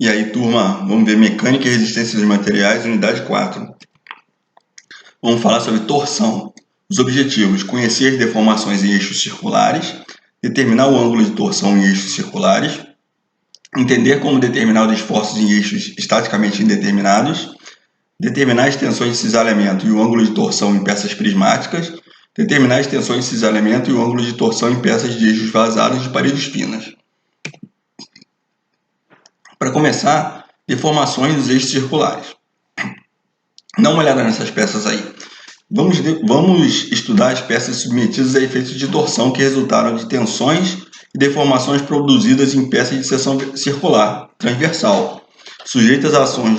E aí, turma, vamos ver mecânica e resistência dos materiais, unidade 4. Vamos falar sobre torção. Os objetivos: conhecer as deformações em eixos circulares, determinar o ângulo de torção em eixos circulares, entender como determinar os esforços em eixos estaticamente indeterminados, determinar as tensões de cisalhamento e o ângulo de torção em peças prismáticas, determinar as tensões de cisalhamento e o ângulo de torção em peças de eixos vazados de paredes finas. Para começar, deformações dos eixos circulares. Dá uma olhada nessas peças aí. Vamos estudar as peças submetidas a efeitos de torção que resultaram de tensões e deformações produzidas em peças de seção circular, transversal, sujeitas à ação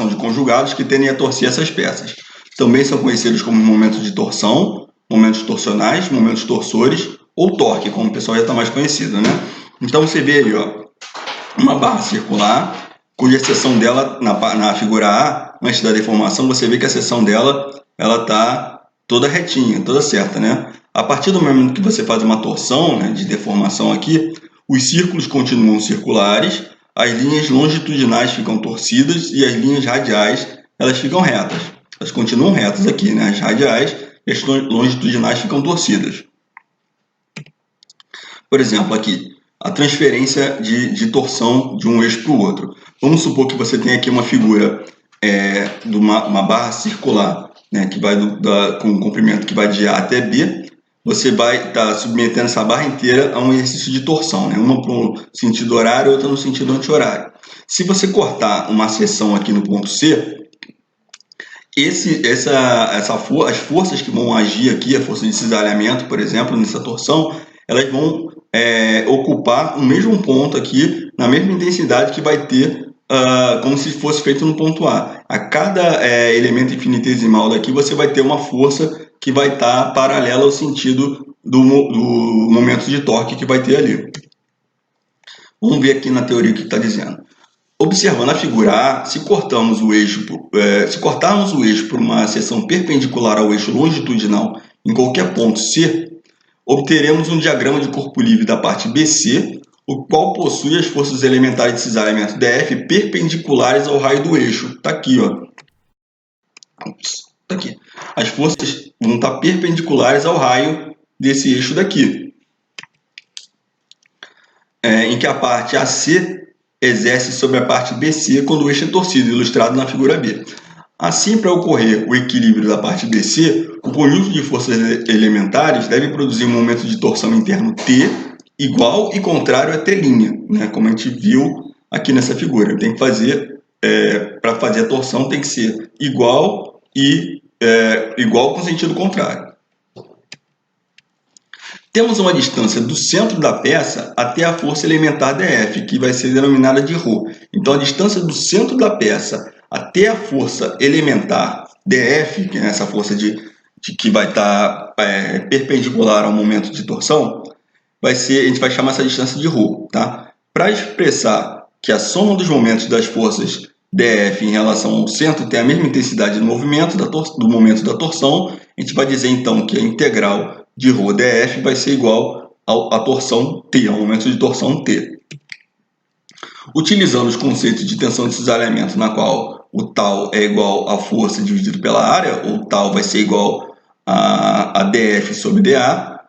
de conjugados que tendem a torcer essas peças. Também são conhecidos como momentos de torção, momentos torsionais, momentos torsores ou torque, como o pessoal já está mais conhecido, né? Então você vê aí, ó, uma barra circular, cuja seção dela, na figura A, antes da deformação, você vê que a seção dela está toda retinha, toda certa, né? A partir do momento que você faz uma torção, né, de deformação aqui, os círculos continuam circulares, as linhas longitudinais ficam torcidas e as linhas radiais elas ficam retas. Elas continuam retas aqui, né? As radiais e as longitudinais ficam torcidas. Por exemplo, aqui, a transferência de torção de um eixo para o outro. Vamos supor que você tem aqui uma figura de uma barra circular, né, que vai com um comprimento que vai de A até B. Você vai estar submetendo essa barra inteira a um exercício de torção, né, uma para um sentido horário e outra no sentido anti-horário. Se você cortar uma seção aqui no ponto C, as forças que vão agir aqui, a força de cisalhamento, por exemplo, nessa torção, elas vão ocupar o mesmo ponto aqui, na mesma intensidade que vai ter, como se fosse feito no ponto A. A cada elemento infinitesimal daqui, você vai ter uma força que vai estar paralela ao sentido do momento de torque que vai ter ali. Vamos ver aqui na teoria o que está dizendo. Observando a figura A, se cortarmos o eixo por uma seção perpendicular ao eixo longitudinal em qualquer ponto C, obteremos um diagrama de corpo livre da parte BC, o qual possui as forças elementares de cisalhamento DF perpendiculares ao raio do eixo. Está aqui, ó. Tá aqui. As forças vão estar perpendiculares ao raio desse eixo daqui, em que a parte AC exerce sobre a parte BC quando o eixo é torcido, ilustrado na figura B. Assim, para ocorrer o equilíbrio da parte BC, o conjunto de forças elementares deve produzir um momento de torção interno T igual e contrário a T', né? Como a gente viu aqui nessa figura. Tem que fazer, para fazer a torção, tem que ser igual com sentido contrário. Temos uma distância do centro da peça até a força elementar DF, que vai ser denominada de ρ. Então, a distância do centro da peça até a força elementar DF, que é essa força que vai estar perpendicular ao momento de torção, a gente vai chamar essa distância de ρ. Tá? Para expressar que a soma dos momentos das forças DF em relação ao centro tem a mesma intensidade de movimento do momento da torção, a gente vai dizer então que a integral de ρ dF vai ser igual à torção T, ao momento de torção T. Utilizando os conceitos de tensão de cisalhamento, na qual o tal é igual à força dividido pela área, ou tal vai ser igual a dF sobre dA,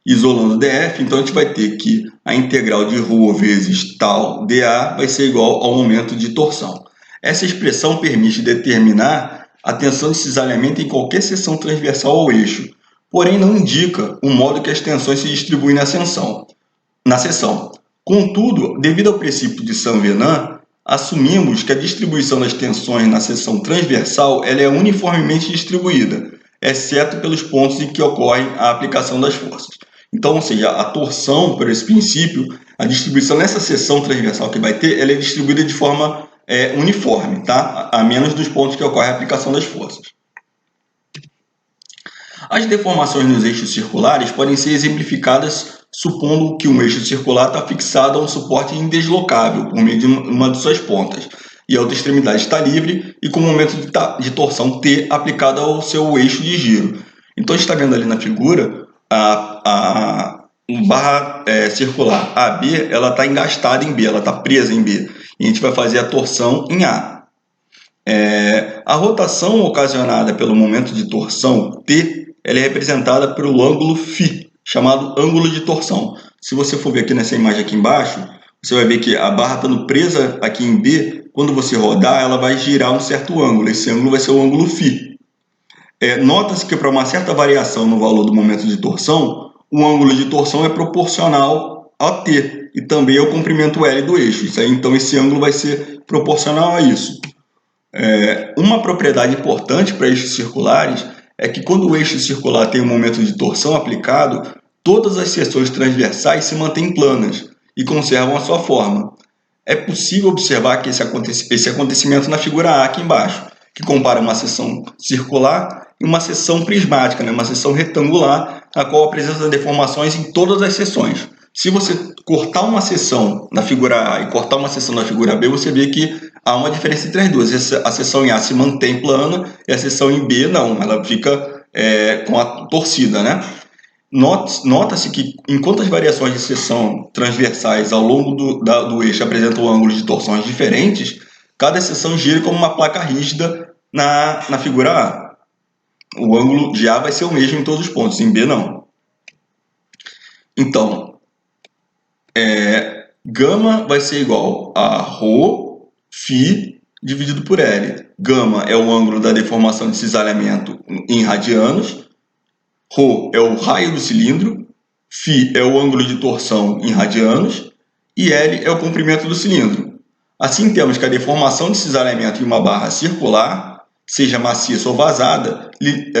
isolando dF, então a gente vai ter que a integral de ρ vezes tal dA vai ser igual ao momento de torção. Essa expressão permite determinar a tensão de cisalhamento em qualquer seção transversal ao eixo, porém não indica o modo que as tensões se distribuem na seção. Contudo, devido ao princípio de Saint-Venant, assumimos que a distribuição das tensões na seção transversal ela é uniformemente distribuída, exceto pelos pontos em que ocorre a aplicação das forças. Então, ou seja, a torção, por esse princípio, a distribuição nessa seção transversal que vai ter, ela é distribuída de forma uniforme, tá? A menos dos pontos que ocorre a aplicação das forças. As deformações nos eixos circulares podem ser exemplificadas supondo que um eixo circular está fixado a um suporte indeslocável por meio de uma de suas pontas e a outra extremidade está livre e com o momento de torção T aplicado ao seu eixo de giro. Então a gente está vendo ali na figura a barra circular AB, ela está engastada em B, ela está presa em B. e a gente vai fazer a torção em A. A rotação ocasionada pelo momento de torção T, ela é representada pelo ângulo φ, chamado ângulo de torção. Se você for ver aqui nessa imagem aqui embaixo, você vai ver que a barra estando presa aqui em B, quando você rodar, ela vai girar um certo ângulo. Esse ângulo vai ser o ângulo φ. Nota-se que para uma certa variação no valor do momento de torção, o ângulo de torção é proporcional a T e também ao comprimento L do eixo. Então esse ângulo vai ser proporcional a isso. Uma propriedade importante para eixos circulares é que quando o eixo circular tem um momento de torção aplicado, todas as seções transversais se mantêm planas e conservam a sua forma. É possível observar que esse acontecimento na figura A aqui embaixo, que compara uma seção circular e uma seção prismática, uma seção retangular, a qual apresenta deformações em todas as seções. Se você cortar uma seção na figura A e cortar uma seção na figura B, você vê que há uma diferença entre as duas. A seção em A se mantém plana e a seção em B não, ela fica com a torcida, né? Nota-se que, enquanto as variações de seção transversais ao longo do eixo apresentam ângulos de torções diferentes, cada seção gira como uma placa rígida na figura A. O ângulo de A vai ser o mesmo em todos os pontos, em B não. Então, gama vai ser igual a ρ φ dividido por L. Gama é o ângulo da deformação de cisalhamento em radianos. Ρ é o raio do cilindro, φ é o ângulo de torção em radianos e L é o comprimento do cilindro. Assim, temos que a deformação de cisalhamento em uma barra circular, seja maciça ou vazada,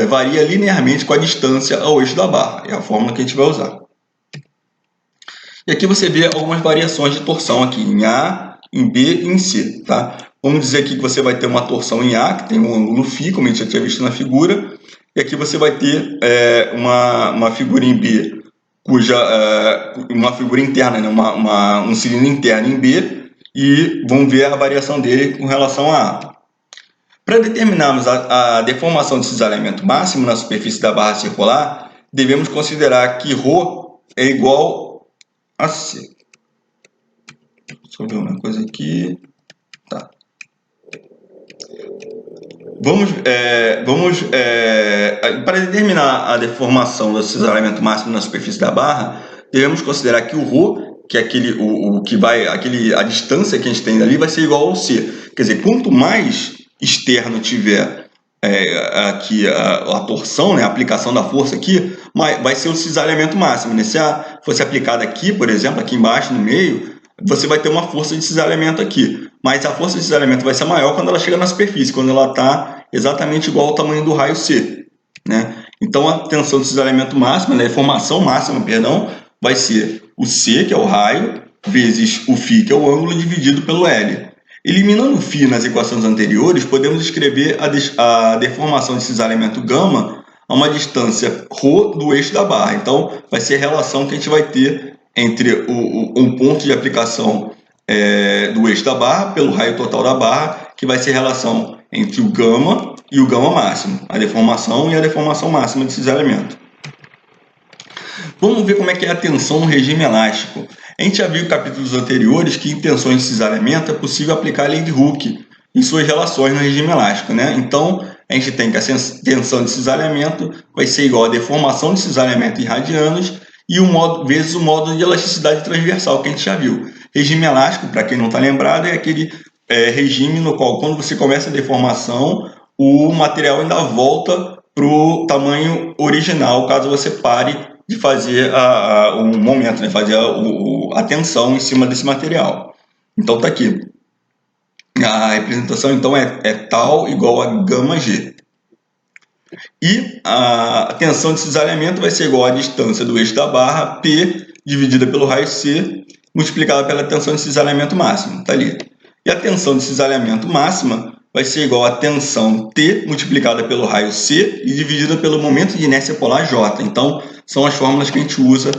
varia linearmente com a distância ao eixo da barra. É a fórmula que a gente vai usar. E aqui você vê algumas variações de torção aqui em A, em B e em C. Tá? Vamos dizer aqui que você vai ter uma torção em A, que tem um ângulo φ, como a gente já tinha visto na figura. E aqui você vai ter uma figura em B, uma figura interna, um cilindro interno em B, e vamos ver a variação dele com relação a A. Para determinarmos a deformação de cisalhamento máximo na superfície da barra circular, devemos considerar que ρ é igual a C. Deixa eu ver uma coisa aqui. Tá. Para determinar a deformação do cisalhamento máximo na superfície da barra, devemos considerar que o ρ, que é a distância que a gente tem dali, vai ser igual ao C. Quer dizer, quanto mais externo tiver aqui a torção, a aplicação da força aqui, vai ser o cisalhamento máximo. Se fosse aplicada aqui, por exemplo, aqui embaixo, no meio, você vai ter uma força de cisalhamento aqui. Mas a força de cisalhamento vai ser maior quando ela chega na superfície, quando ela está exatamente igual ao tamanho do raio C. Então, a tensão de cisalhamento máxima, a deformação máxima, vai ser o C, que é o raio, vezes o φ, que é o ângulo, dividido pelo L. Eliminando o φ nas equações anteriores, podemos escrever a deformação de cisalhamento gama a uma distância ρ do eixo da barra. Então, vai ser a relação que a gente vai ter entre um ponto de aplicação do eixo da barra pelo raio total da barra, que vai ser a relação entre o gama e o gama máximo, a deformação e a deformação máxima de cisalhamento. Vamos ver como é que é a tensão no regime elástico. A gente já viu em capítulos anteriores que em tensões de cisalhamento é possível aplicar a lei de Hooke em suas relações no regime elástico. Então, a gente tem que a tensão de cisalhamento vai ser igual a deformação de cisalhamento em radianos e vezes o módulo de elasticidade transversal que a gente já viu. Regime elástico, para quem não está lembrado, é aquele regime no qual, quando você começa a deformação, o material ainda volta para o tamanho original, caso você pare de fazer um momento, fazer a tensão em cima desse material. Então está aqui. A representação então é tal igual a γg. E a tensão de cisalhamento vai ser igual à distância do eixo da barra, P, dividida pelo raio C, multiplicada pela tensão de cisalhamento máximo. Está ali. E a tensão de cisalhamento máxima vai ser igual a tensão T multiplicada pelo raio C e dividida pelo momento de inércia polar J. Então, são as fórmulas que a gente usa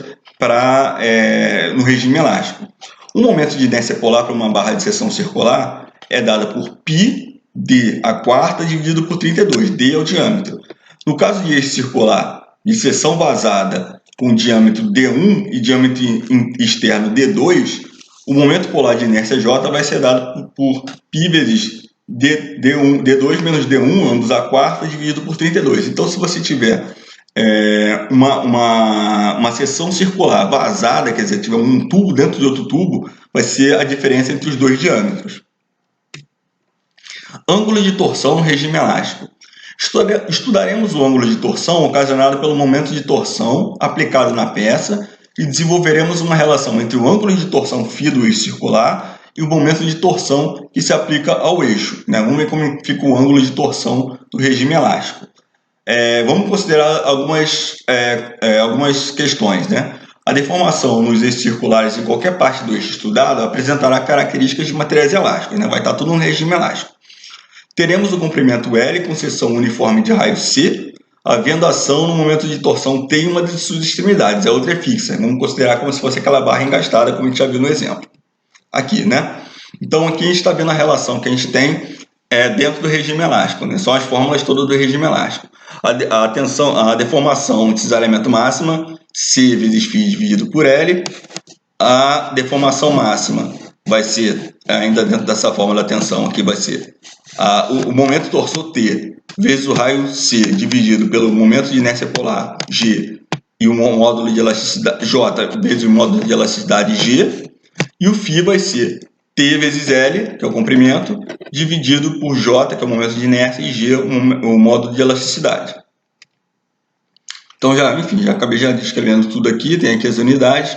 no regime elástico. O momento de inércia polar para uma barra de seção circular é dada por πd a quarta dividido por 32. D é o diâmetro. No caso de eixo circular de seção vazada com diâmetro D1 e diâmetro externo D2, o momento polar de inércia J vai ser dado por π vezes D2 menos D1, ambos a quarta, dividido por 32. Então, se você tiver uma seção circular vazada, quer dizer, tiver um tubo dentro de outro tubo, vai ser a diferença entre os dois diâmetros. Ângulo de torção no regime elástico. Estudaremos o ângulo de torção ocasionado pelo momento de torção aplicado na peça e desenvolveremos uma relação entre o ângulo de torção φ do eixo circular e o momento de torção que se aplica ao eixo. Vamos ver como fica o ângulo de torção do regime elástico. Vamos considerar algumas questões. A deformação nos eixos circulares em qualquer parte do eixo estudado apresentará características de materiais elásticos. Vai estar tudo no regime elástico. Teremos o comprimento L com seção uniforme de raio C, havendo ação no momento de torção T em uma de suas extremidades, a outra é fixa. Vamos considerar como se fosse aquela barra engastada, como a gente já viu no exemplo. Aqui, Então, aqui a gente está vendo a relação que a gente tem dentro do regime elástico, São as fórmulas todas do regime elástico. A deformação de cisalhamento máxima, C vezes φ dividido por L. A deformação máxima vai ser, ainda dentro dessa fórmula da tensão, aqui vai ser o momento torção T vezes o raio C dividido pelo momento de inércia polar G e o módulo de elasticidade J vezes o módulo de elasticidade G, e o φ vai ser T vezes L, que é o comprimento, dividido por J, que é o momento de inércia, e G, o módulo de elasticidade. Então, já acabei descrevendo tudo aqui, tem aqui as unidades.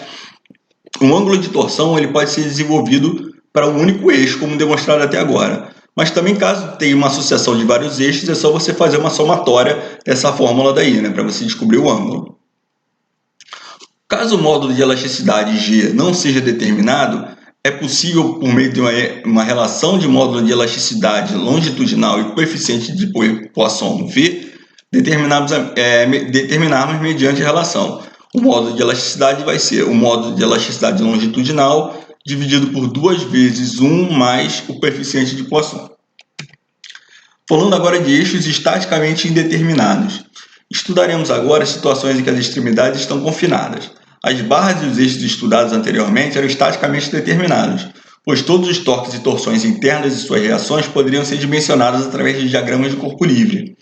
O ângulo de torção ele pode ser desenvolvido para um único eixo, como demonstrado até agora. Mas também, caso tenha uma associação de vários eixos, é só você fazer uma somatória dessa fórmula daí, para você descobrir o ângulo. Caso o módulo de elasticidade G não seja determinado, é possível, por meio de uma relação de módulo de elasticidade longitudinal e coeficiente de Poisson V, determinarmos mediante a relação. O módulo de elasticidade vai ser o módulo de elasticidade longitudinal dividido por 2 vezes 1 mais o coeficiente de Poisson. Falando agora de eixos estaticamente indeterminados. Estudaremos agora situações em que as extremidades estão confinadas. As barras e os eixos estudados anteriormente eram estaticamente determinados, pois todos os torques e torções internas e suas reações poderiam ser dimensionados através de diagramas de corpo livre.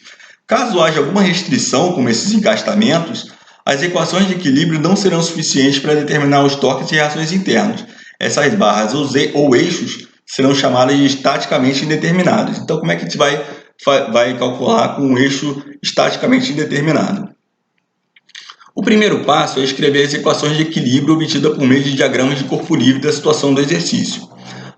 Caso haja alguma restrição, como esses encastamentos, as equações de equilíbrio não serão suficientes para determinar os torques e reações internos. Essas barras ou eixos serão chamadas de estaticamente indeterminados. Então, como é que a gente vai calcular com um eixo estaticamente indeterminado? O primeiro passo é escrever as equações de equilíbrio obtidas por meio de diagramas de corpo livre da situação do exercício.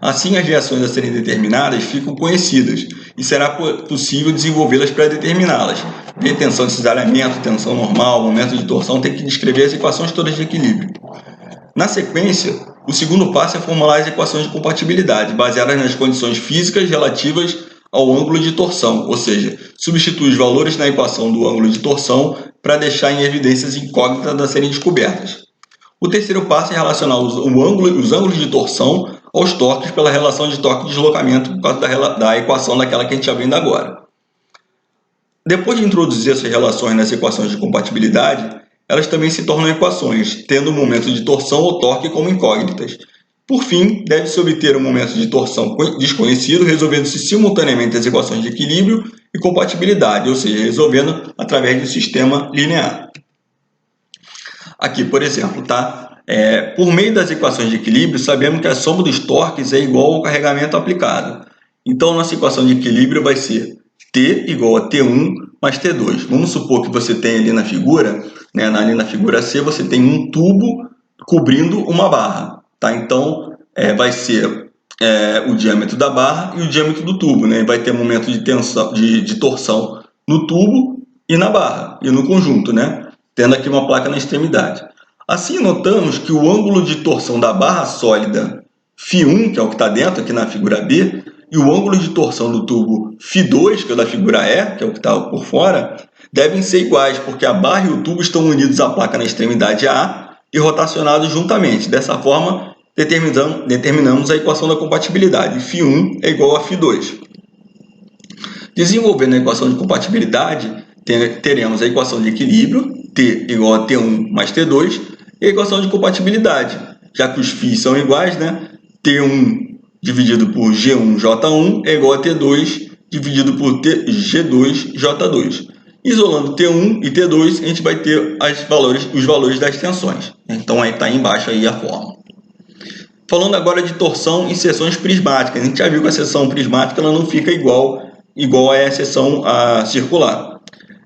Assim, as reações a serem determinadas ficam conhecidas e será possível desenvolvê-las para determiná-las. Ver tensão de cisalhamento, tensão normal, momento de torção, tem que descrever as equações todas de equilíbrio. Na sequência, o segundo passo é formular as equações de compatibilidade, baseadas nas condições físicas relativas ao ângulo de torção, ou seja, substitui os valores na equação do ângulo de torção para deixar em evidências incógnitas a serem descobertas. O terceiro passo é relacionar os ângulos de torção aos torques pela relação de torque e deslocamento por causa da equação daquela que a gente está vendo agora. Depois de introduzir essas relações nas equações de compatibilidade, elas também se tornam equações, tendo o momento de torção ou torque como incógnitas. Por fim, deve-se obter um momento de torção desconhecido, resolvendo-se simultaneamente as equações de equilíbrio e compatibilidade, ou seja, resolvendo através do sistema linear. Aqui, por exemplo, por meio das equações de equilíbrio, sabemos que a soma dos torques é igual ao carregamento aplicado. Então, nossa equação de equilíbrio vai ser T igual a T1 mais T2. Vamos supor que você tem ali na figura, ali na figura C, você tem um tubo cobrindo uma barra. Então, vai ser o diâmetro da barra e o diâmetro do tubo. Vai ter momento de torção no tubo e na barra, e no conjunto, tendo aqui uma placa na extremidade. Assim, notamos que o ângulo de torção da barra sólida φ1, que é o que está dentro aqui na figura B, e o ângulo de torção do tubo φ2, que é o da figura E, que é o que está por fora, devem ser iguais, porque a barra e o tubo estão unidos à placa na extremidade A e rotacionados juntamente. Dessa forma, determinamos a equação da compatibilidade. φ1 é igual a φ2. Desenvolvendo a equação de compatibilidade, teremos a equação de equilíbrio, T igual a T1 mais T2, e a equação de compatibilidade. Já que os φ são iguais, T1 dividido por G1J1 é igual a T2 dividido por G2J2. Isolando T1 e T2, a gente vai ter os valores das tensões. Então aí está embaixo aí a fórmula. Falando agora de torção em seções prismáticas. A gente já viu que a seção prismática ela não fica igual a seção circular.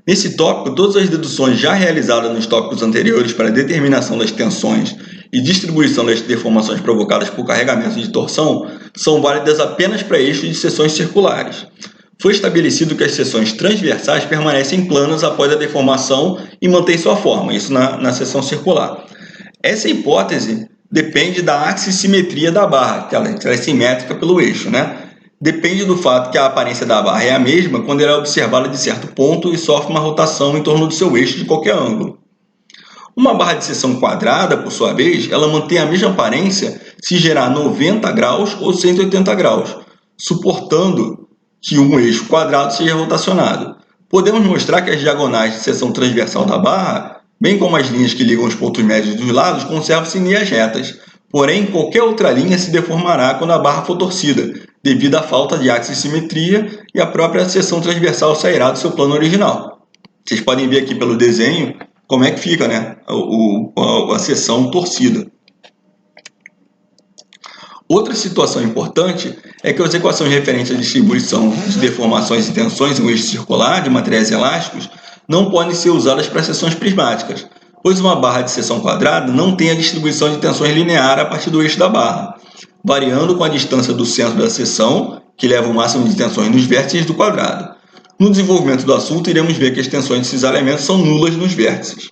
Nesse tópico, todas as deduções já realizadas nos tópicos anteriores para a determinação das tensões e distribuição das deformações provocadas por carregamentos de torção são válidas apenas para eixos de seções circulares. Foi estabelecido que as seções transversais permanecem planas após a deformação e mantêm sua forma, isso na seção circular. Essa hipótese depende da axissimetria da barra, que ela é simétrica pelo eixo, né? Depende do fato que a aparência da barra é a mesma quando ela é observada de certo ponto e sofre uma rotação em torno do seu eixo de qualquer ângulo. Uma barra de seção quadrada, por sua vez, ela mantém a mesma aparência se gerar 90 graus ou 180 graus, suportando que um eixo quadrado seja rotacionado. Podemos mostrar que as diagonais de seção transversal da barra, bem como as linhas que ligam os pontos médios dos lados, conservam-se em linhas retas. Porém, qualquer outra linha se deformará quando a barra for torcida, devido à falta de axissimetria e a própria seção transversal sairá do seu plano original. Vocês podem ver aqui pelo desenho como é que fica, né, a seção torcida. Outra situação importante é que as equações referentes à distribuição de deformações e tensões em um eixo circular de materiais elásticos não podem ser usadas para seções prismáticas, pois uma barra de seção quadrada não tem a distribuição de tensões linear a partir do eixo da barra, variando com a distância do centro da seção, que leva o máximo de tensões nos vértices do quadrado. No desenvolvimento do assunto, iremos ver que as tensões de cisalhamento são nulas nos vértices.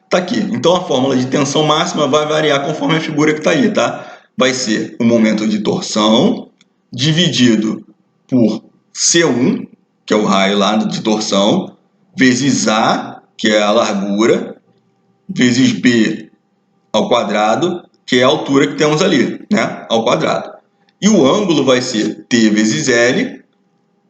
Está aqui. Então, a fórmula de tensão máxima vai variar conforme a figura que está aí, tá? Vai ser o momento de torção dividido por C1, que é o raio lá de torção, vezes A, que é a largura, vezes B ao quadrado, que é a altura que temos ali, né? Ao quadrado. E o ângulo vai ser T vezes L,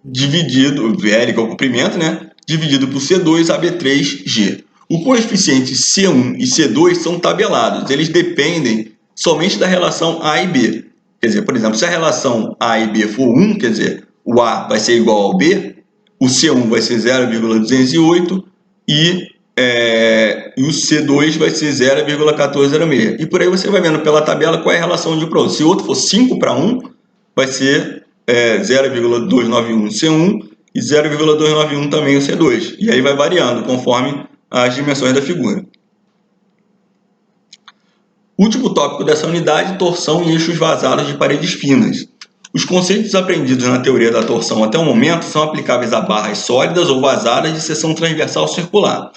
dividido, L que é o comprimento, né? Dividido por C2 AB3G. O coeficiente C1 e C2 são tabelados, eles dependem somente da relação A e B. Quer dizer, por exemplo, se a relação A e B for 1, quer dizer, o A vai ser igual ao B, o C1 vai ser 0,208 e o C2 vai ser 0,1406. E por aí você vai vendo pela tabela qual é a relação de um para outro. Se o outro for 5 para 1, vai ser 0,291 C1 e 0,291 também o C2. E aí vai variando conforme as dimensões da figura. Último tópico dessa unidade, torção em eixos vazados de paredes finas. Os conceitos aprendidos na teoria da torção até o momento são aplicáveis a barras sólidas ou vazadas de seção transversal circular.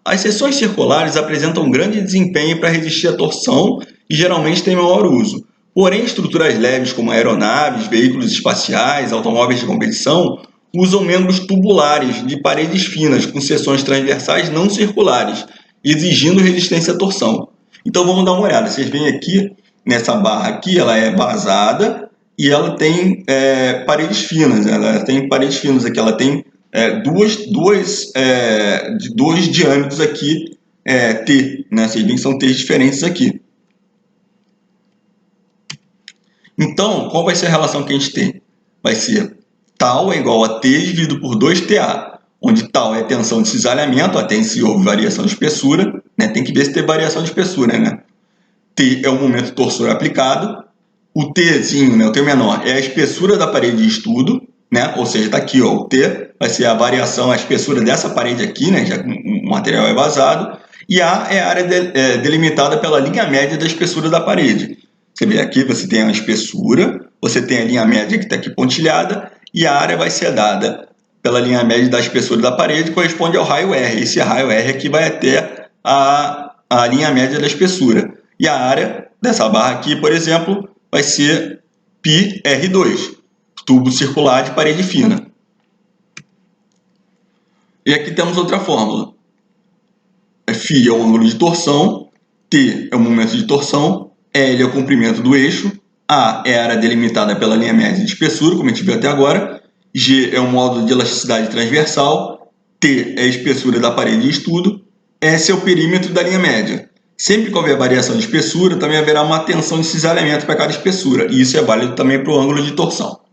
As seções circulares apresentam grande desempenho para resistir à torção e geralmente têm maior uso. Porém, estruturas leves como aeronaves, veículos espaciais, automóveis de competição usam membros tubulares de paredes finas com seções transversais não circulares, exigindo resistência à torção. Então vamos dar uma olhada. Vocês veem aqui, nessa barra aqui, ela é vazada e ela tem paredes finas. Ela tem paredes finas aqui, ela tem dois diâmetros aqui, T, né? Vocês veem que são T's diferentes aqui. Então, qual vai ser a relação que a gente tem? Vai ser tal é igual a T dividido por 2TA, onde tal é a tensão de cisalhamento, até se houve variação de espessura, né? Tem que ver se tem variação de espessura, né? T é o momento torsor aplicado, o Tzinho, né, o T menor, é a espessura da parede de estudo, né? Ou seja, está aqui, ó, o T vai ser a variação, a espessura dessa parede aqui, né? Já que o material é vazado, e A é a área delimitada pela linha média da espessura da parede. Você vê aqui, você tem a espessura, você tem a linha média que está aqui pontilhada, e a área vai ser dada pela linha média da espessura da parede, corresponde ao raio R. Esse raio R aqui vai até a linha média da espessura. E a área dessa barra aqui, por exemplo, vai ser πr2, tubo circular de parede fina. E aqui temos outra fórmula. Φ é o ângulo de torção, T é o momento de torção, L é o comprimento do eixo, A é a área delimitada pela linha média de espessura, como a gente viu até agora, G é o módulo de elasticidade transversal, T é a espessura da parede de estudo, S é o perímetro da linha média. Sempre que houver variação de espessura, também haverá uma tensão de cisalhamento para cada espessura, e isso é válido também para o ângulo de torção.